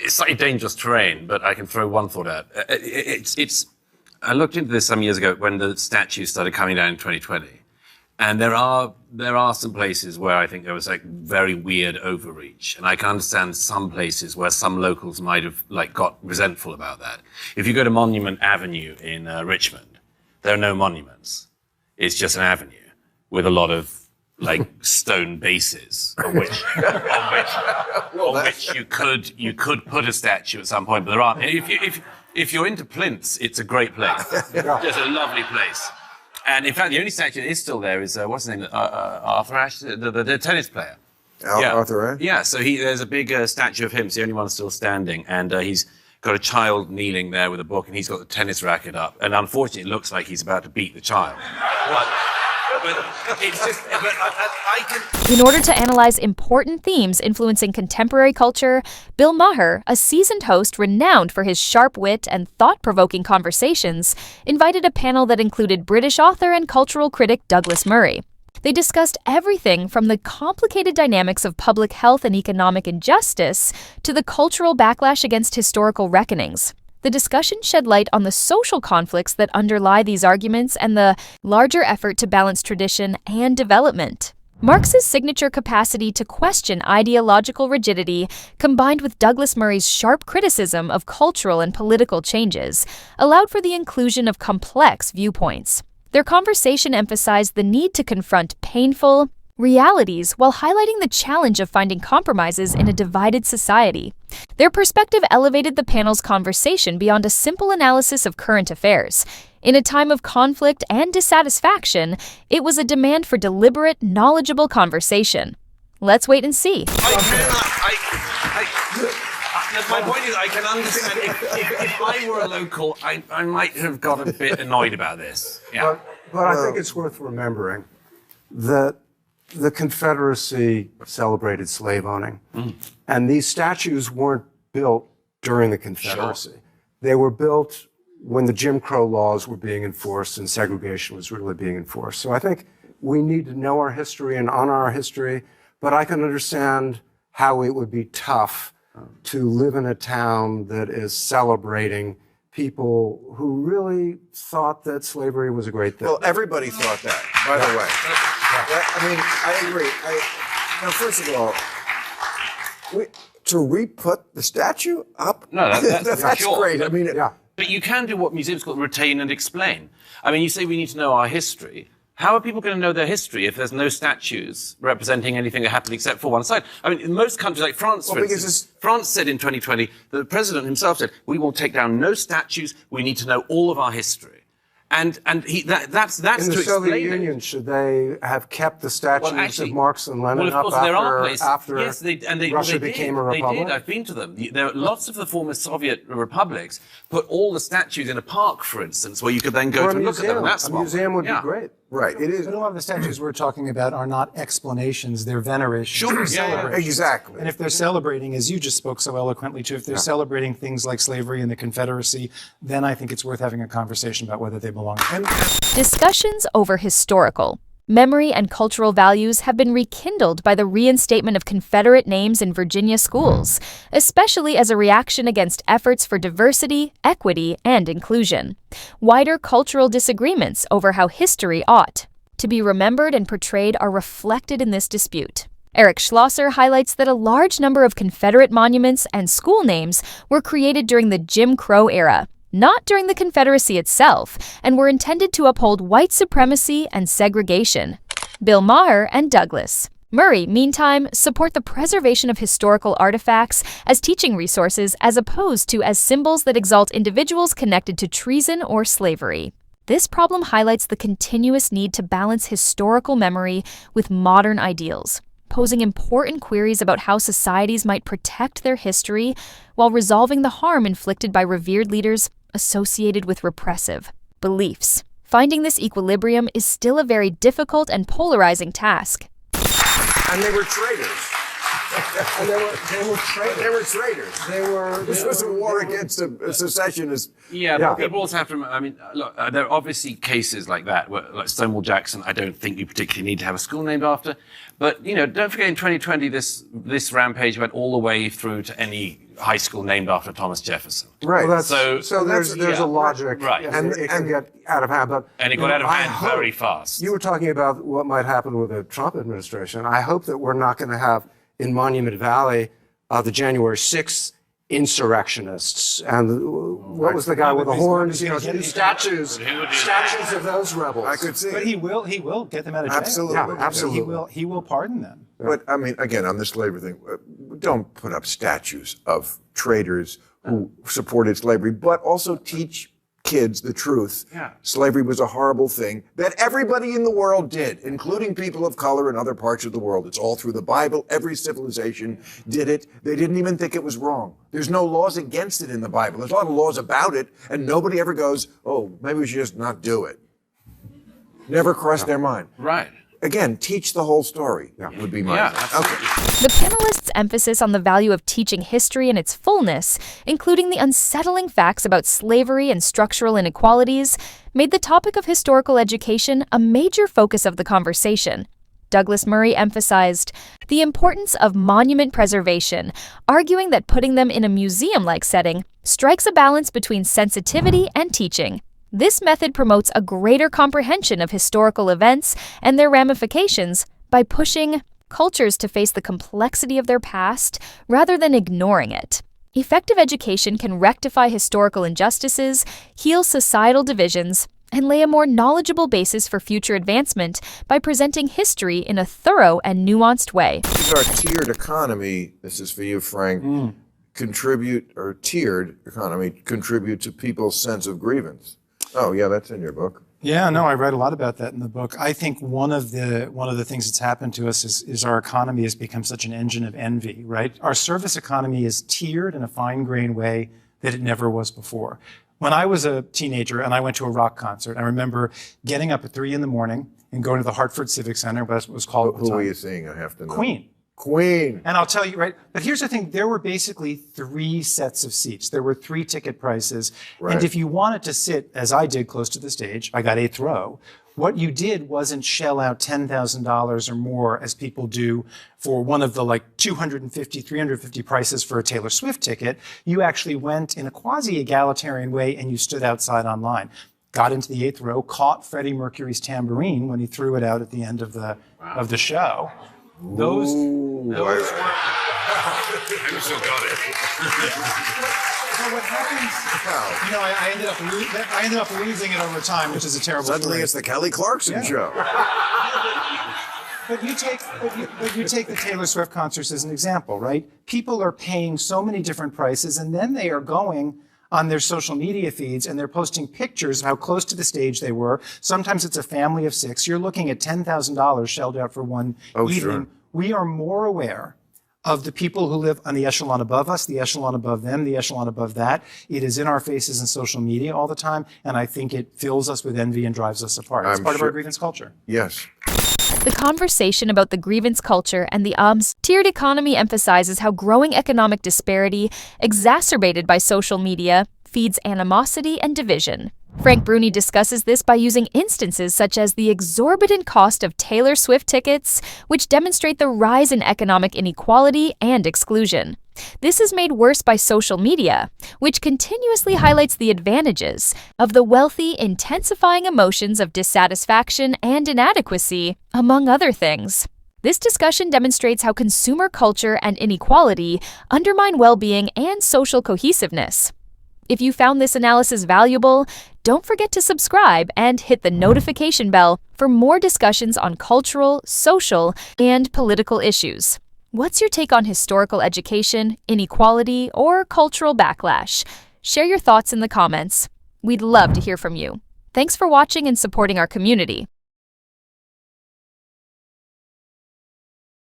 it's slightly dangerous terrain, but I can throw one thought out. I looked into this some years ago when the statues started coming down in 2020. And there are some places where I think there was like very weird overreach. And I can understand some places where some locals might have like got resentful about that. If you go to Monument Avenue in Richmond, there are no monuments. It's just an avenue with a lot of like stone bases on which you could put a statue at some point, but there aren't. If you're into plinths, it's a great place. Just a lovely place. And in fact, the only statue that is still there is, what's his name? Arthur Ashe, the tennis player. Arthur Ashe? Yeah, so there's a big statue of him. It's the only one still standing. And he's got a child kneeling there with a book, and he's got the tennis racket up. And unfortunately, it looks like he's about to beat the child. But it's just, I can... In order to analyze important themes influencing contemporary culture, Bill Maher, a seasoned host renowned for his sharp wit and thought-provoking conversations, invited a panel that included British author and cultural critic Douglas Murray. They discussed everything from the complicated dynamics of public health and economic injustice to the cultural backlash against historical reckonings. The discussion shed light on the social conflicts that underlie these arguments and the larger effort to balance tradition and development. Marx's signature capacity to question ideological rigidity, combined with Douglas Murray's sharp criticism of cultural and political changes, allowed for the inclusion of complex viewpoints. Their conversation emphasized the need to confront painful realities while highlighting the challenge of finding compromises in a divided society. Their perspective elevated the panel's conversation beyond a simple analysis of current affairs. In a time of conflict and dissatisfaction, it was a demand for deliberate, knowledgeable conversation. Let's wait and see. My point is, I can understand if I were a local, I might have got a bit annoyed about this. Yeah. But I think it's worth remembering that the Confederacy celebrated slave owning, and these statues weren't built during the Confederacy. Sure. They were built when the Jim Crow laws were being enforced and segregation was really being enforced. So I think we need to know our history and honor our history, but I can understand how it would be tough to live in a town that is celebrating people who really thought that slavery was a great thing. Well, everybody thought that, by the way. I mean, I agree. Now, first of all, to re-put the statue up? No, that's sure. Great. I mean, But you can do what museums call retain and explain. I mean, you say we need to know our history. How are people going to know their history if there's no statues representing anything that happened except for one side? I mean, in most countries, like France, for instance, France said in 2020, the president himself said, we will take down no statues, we need to know all of our history. And that's in to explain the Soviet Union, should they have kept the statues of Marx and Lenin up after Russia became a republic? They did. I've been to them. There are lots of the former Soviet republics put all the statues in a park, for instance, where you could then go to look at them. A museum would be great. Right, it is. But a lot of the statues we're talking about are not explanations, they're venerations. Sure, celebrations. Exactly. And if they're celebrating, as you just spoke so eloquently to, if they're celebrating things like slavery and the Confederacy, then I think it's worth having a conversation about whether they belong. Discussions over historical, memory, and cultural values have been rekindled by the reinstatement of Confederate names in Virginia schools, especially as a reaction against efforts for diversity, equity, and inclusion. Wider cultural disagreements over how history ought to be remembered and portrayed are reflected in this dispute. Eric Schlosser highlights that a large number of Confederate monuments and school names were created during the Jim Crow era, not during the Confederacy itself, and were intended to uphold white supremacy and segregation. Bill Maher and Douglas Murray, meantime, support the preservation of historical artifacts as teaching resources as opposed to as symbols that exalt individuals connected to treason or slavery. This problem highlights the continuous need to balance historical memory with modern ideals, posing important queries about how societies might protect their history while resolving the harm inflicted by revered leaders associated with repressive beliefs. Finding this equilibrium is still a very difficult and polarizing task. And they were traitors. And they were traitors. They were traitors. This was a war against a secessionist. Yeah, but people also have to remember, I mean, look, there are obviously cases like that, where, like Stonewall Jackson, I don't think you particularly need to have a school named after. But, don't forget in 2020, this rampage went all the way through to any high school named after Thomas Jefferson. Right. Well, So there's a logic. Right. And it can get out of hand. But, And it got out of hand very fast. You were talking about what might happen with the Trump administration. I hope that we're not going to have in Monument Valley the January 6th insurrectionists and what was the guy with the horns? Statues of those rebels. I could see But it. he will get them out of jail. Absolutely. Yeah, absolutely. He will pardon them. But I mean, again, on the slavery thing, don't put up statues of traitors who supported slavery, but also teach kids the truth. Yeah. Slavery was a horrible thing that everybody in the world did, including people of color in other parts of the world. It's all through the Bible. Every civilization did it. They didn't even think it was wrong. There's no laws against it in the Bible. There's a lot of laws about it, and nobody ever goes, oh, maybe we should just not do it. Never crossed their mind. Right. Again, teach the whole story would be my advice. Okay. The panelists' emphasis on the value of teaching history in its fullness, including the unsettling facts about slavery and structural inequalities, made the topic of historical education a major focus of the conversation. Douglas Murray emphasized the importance of monument preservation, arguing that putting them in a museum-like setting strikes a balance between sensitivity and teaching. This method promotes a greater comprehension of historical events and their ramifications by pushing cultures to face the complexity of their past rather than ignoring it. Effective education can rectify historical injustices, heal societal divisions, and lay a more knowledgeable basis for future advancement by presenting history in a thorough and nuanced way. Our tiered economy, this is for you, Frank, contribute to people's sense of grievance. Oh, yeah, that's in your book. Yeah, no, I write a lot about that in the book. I think one of the things that's happened to us is our economy has become such an engine of envy, right? Our service economy is tiered in a fine-grained way that it never was before. When I was a teenager and I went to a rock concert, I remember getting up at 3 a.m. and going to the Hartford Civic Center, what it was called at the Who time. were you seeing? I have to know. Queen. And I'll tell you, right, but here's the thing, there were basically 3 sets of seats. There were 3 ticket prices. Right. And if you wanted to sit, as I did, close to the stage, I got 8th row. What you did wasn't shell out $10,000 or more as people do for one of the like 250, 350 prices for a Taylor Swift ticket. You actually went in a quasi-egalitarian way and you stood outside online. Got into the 8th row, caught Freddie Mercury's tambourine when he threw it out at the end of the show. Those were. I still got it. So what happens? I ended up losing it over time, which is a terrible Suddenly story. it's the Kelly Clarkson show. But you take the Taylor Swift concerts as an example, right? People are paying so many different prices, and then they are going on their social media feeds and they're posting pictures of how close to the stage they were. Sometimes it's a family of 6. You're looking at $10,000 shelled out for one evening. Sure. We are more aware of the people who live on the echelon above us, the echelon above them, the echelon above that. It is in our faces in social media all the time, and I think it fills us with envy and drives us apart. It's part of our grievance culture. Yes. The conversation about the grievance culture and the tiered economy emphasizes how growing economic disparity, exacerbated by social media, feeds animosity and division. Frank Bruni discusses this by using instances such as the exorbitant cost of Taylor Swift tickets, which demonstrate the rise in economic inequality and exclusion. This is made worse by social media, which continuously highlights the advantages of the wealthy, intensifying emotions of dissatisfaction and inadequacy, among other things. This discussion demonstrates how consumer culture and inequality undermine well-being and social cohesiveness. If you found this analysis valuable, don't forget to subscribe and hit the notification bell for more discussions on cultural, social, and political issues. What's your take on historical education, inequality, or cultural backlash? Share your thoughts in the comments. We'd love to hear from you. Thanks for watching and supporting our community.